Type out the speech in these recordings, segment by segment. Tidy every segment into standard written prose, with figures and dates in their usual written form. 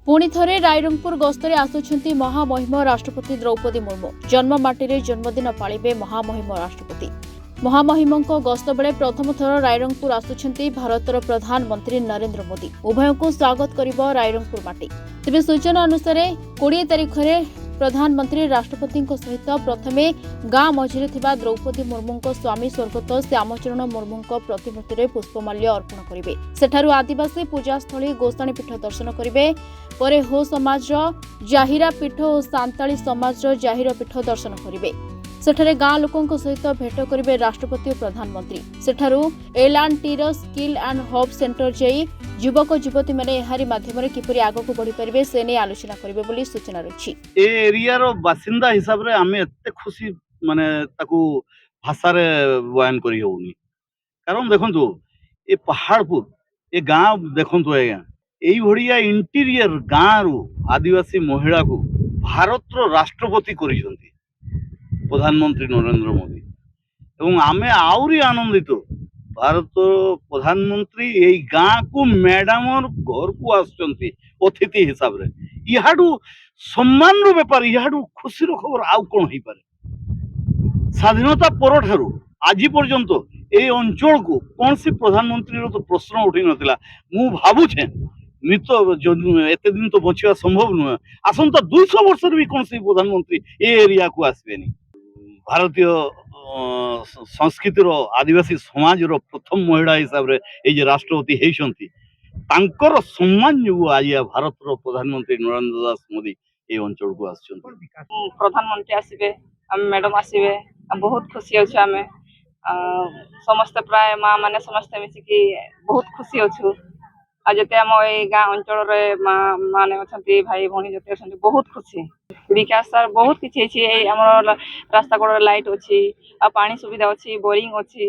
पुणी थरे रायरंगपुर गस्तरे आसुछंती महामहिम राष्ट्रपति द्रौपदी मुर्मू। जन्ममाटी रे जन्मदिन पालिबे महामहिम राष्ट्रपति। महामहिमंक गस्त बेले प्रथम थर रायरंगपुर आसुछंती भारतर प्रधानमंत्री नरेंद्र मोदी। उभय को स्वागत करिबो रायरंगपुर माटी। तेबे सूचना अनुसार 20 तारिख रे प्रधानमंत्री राष्ट्रपति सहित प्रथमे गाँ मझिरे थिबा द्रौपदी मुर्मू स्वामी स्वर्गत श्यामचरण मुर्मू प्रतिमूर्ति में पुष्पमाल्य अर्पण करेंगे। सेठारु आदिवासी पूजास्थली गोसाणी पीठ दर्शन करेंगे। परे हो समाज जाहिरा पीठ और सांताली समाज जाहिर पीठ दर्शन करेंगे। सेठारे गाँ लोकों सहित भेट करेंगे राष्ट्रपति और प्रधानमंत्री। सेठारु L&Tर स्किल एंड हब सेंटर जाई युवक युवती मैंने एहारी माध्यम किपरि आगको बढ़ी पारिबे से नै आलोचना करिवे बोली सूचना रछि। ए एरिया रो बासिंदा हिसाब रे आमे एते खुशी माने ताकू भाषा रे बयान करि होउनी। कारण देखंतु ए पहाड़पुर ए गाँ देखंतु आज्ञा एई भड़िया इंटीरियर गाँ रु आदिवासी महिला को भारत रो राष्ट्रपति करिसंती प्रधानमंत्री नरेंद्र मोदी। एवं आमे आउरी आनंदित भारत प्रधानमंत्री यही गाँ को मैडम घर को आसुचंती अतिथि हिसाब रे। इहाडू सम्मान रो व्यापार इहाडू खुशी रो खबर आउ कोन होई पारे। स्वाधीनता पर ठारू आज पर्यंत ए अंचल को कौन सी प्रधानमंत्री रो तो प्रश्न उठी नथिला। मु भाबुछे नित एते दिन तो बचिया संभव नुह। आसंता 200 वर्ष भी कौन सी प्रधानमंत्री ए एरिया को आसबेनी। भारतीय संस्कृतिर आदिवासी समाज रो प्रथम महिला हिसाब रे ए जे राष्ट्रपति हेइसंती तांकर सम्मान जो आज भारत रो प्रधानमंत्री नरेंद्र दास मोदी ए अंचल को आसचंती। प्रधानमंत्री आसीबे हम मैडम आसीबे बहुत खुशी अछि। आमे समस्त प्राय माँ माने समस्त मिसिकी बहुत खुशी अछु। आज जते हम ए गाँ अंचल रे माँ माने अछंती भाई भणी जते अछंती बहुत खुशी। विकास सर बहुत किछि अछि। ए हमर रास्ता कोड लाइट अछि आ पानी सुविधा अछि बोरिंग अछि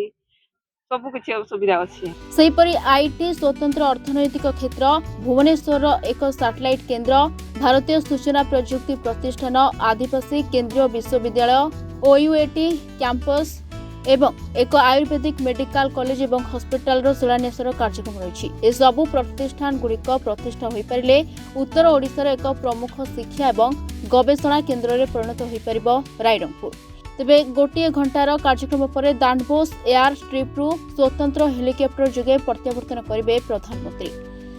सब किछि सुविधा अछि। सेहीपरि आईटी स्वतंत्र अर्थनैतिक क्षेत्र भुवनेश्वर एक सैटेलाइट केन्द्र भारतीय सूचना प्रजुक्ति प्रतिष्ठान आदिवासी केंद्रीय विश्वविद्यालय OUAT कैंपस एवं एक आयुर्वेदिक मेडिकल कॉलेज एवं हॉस्पिटल शिलान्यास कार्यक्रम रही। ए सबु प्रतिष्ठान गुड़िक प्रतिष्ठा हो पारे उत्तर ओडिशार एक प्रमुख शिक्षा एवं गवेषणा केन्द्र में परिणत हो पार रायरंगपुर। तेबे गोटे घंटार कार्यक्रम पर दांडबोस एयर स्ट्रिप्रु स्वतंत्र हेलिकप्टर जोगे प्रत्यावर्तन करेंगे प्रधानमंत्री।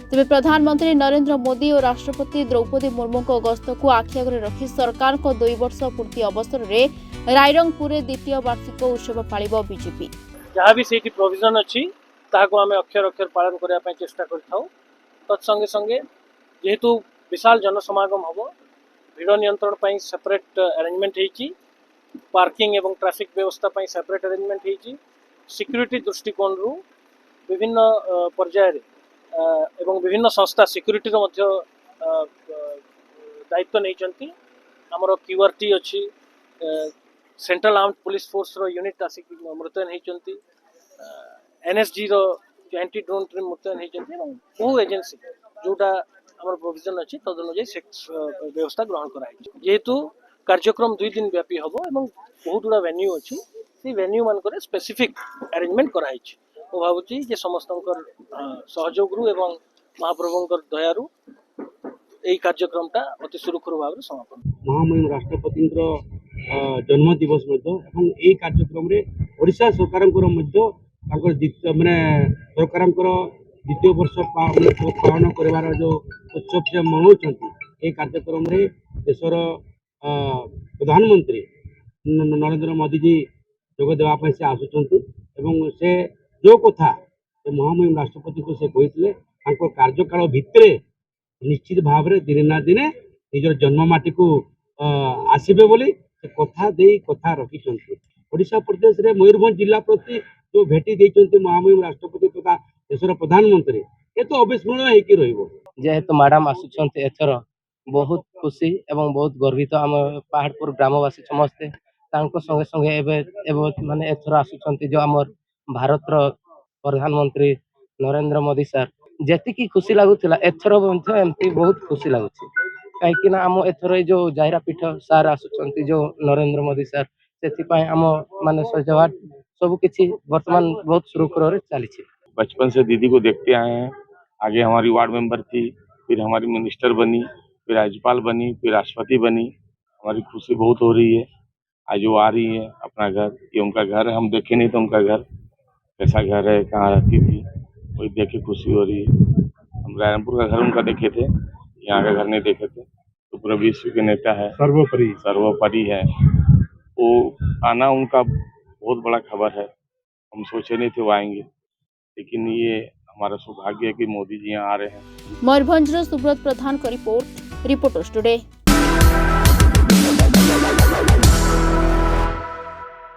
तेबे प्रधानमंत्री नरेंद्र मोदी और राष्ट्रपति द्रौपदी मुर्मू को गस्त को आखि आगे रखी सरकार को 2 वर्ष पूर्ति अवसर में रायरंगपुर द्वितीय वार्षिक उत्सव पालिब बीजेपी। जहाँ भी से प्रोविजन अच्छी ताको आमे अक्षर अक्षर पालन करने चेष्टा करथाउ। तत्संगे संगे जेहेतु विशाल जनसमागम हम भिड़ नियंत्रण पर सेपरेट अरेंजमेंट होती पार्किंग एवं ट्रैफिक व्यवस्था पर सेपरेट अरेंजमेंट होती सिक्यूरीटी दृष्टिकोण रु विभिन्न पर्यायर एवं विभिन्न संस्था सिक्यूरीटी दायित्व नहीं आमर QRT अच्छी सेंट्रल आर्म्ड पुलिस फोर्स रो यूनिट आसिक मुतयन होती NSG रो एंटी ड्रोन टीम मुतयन होती बहु एजेंसी जोटा आमर प्रोविजन अच्छी तद अनुଯାयी व्यवस्था ग्रहण कराई। जेहेतु कार्यक्रम 2 दिन व्यापी हम और बहुत गुड़ा वेन्यू अच्छी से वेन्यू मानक स्पेसिफिक अरेंजमेंट कराई। मु भावुची जे समस्त सहयोग रु एवं महाप्रभुंकर दयारु यही कार्यक्रमटा अति सुरक्षित भाव समापन। महामहिम राष्ट्रपति जन्म दिवस यही कार्यक्रम ओडिशा सरकार माने सरकार द्वितीय वर्ष पालन कर जो उत्सव से मनाऊँ कार्यक्रम देशर प्रधानमंत्री नरेंद्र मोदी जी जोग देवाई से आसुँच से जो कथा महामहिम राष्ट्रपति को से कहते कार्यकाल भितर निश्चित भाव में दिने ना दिने निजर जन्ममाटी को आसबे बोली कथा दे कथा रखी। ओडिशा प्रदेश रे मयूरभंज जिला प्रति जो भेटी देइचंती महामहिम राष्ट्रपति तथा देशर प्रधानमंत्री ये तो अविस्मरणीय होकर रहिबो। जेहेतु मैडम आसुचंती एथर बहुत खुशी एवं बहुत गर्वित आम पहाड़पुर ग्रामवासी समस्ते तांको संगे संगे एबे माने एथर आसुचंती जो आमर भारत प्रधानमंत्री नरेंद्र मोदी सर जेतिकी खुशी लगुला एथर एमती बहुत खुशी लगुच कहीं आम एथर जो जाहिरा पीठ सार आसुचंती जो नरेंद्र मोदी सर से आम माने सजावट सब किछि वर्तमान बहुत सुरक्षित चली। बचपन से दीदी को देखते आए हैं। आगे हमारी वार्ड मेंबर थी, फिर हमारी मिनिस्टर बनी, फिर राज्यपाल बनी, फिर राष्ट्रपति बनी। हमारी खुशी बहुत हो रही है। आज वो आ रही है अपना घर, ये उनका घर है, हम देखे नहीं तो उनका घर कैसा घर है, कहाँ रहती थी, वही देख के खुशी हो रही है। हम रायरंगपुर का घर उनका देखे थे, यहाँ का घर नहीं देखे थे। तो पूरे विश्व के नेता है, सर्वोपरि है। वो आना उनका बहुत बड़ा खबर है। हम सोचे नहीं थे वो आएंगे, लेकिन ये हमारा सौभाग्य है कि मोदी जी यहाँ आ रहे हैं। मयूरभंजर सुब्रत प्रधान का रिपोर्ट, रिपोर्टर्स टुडे।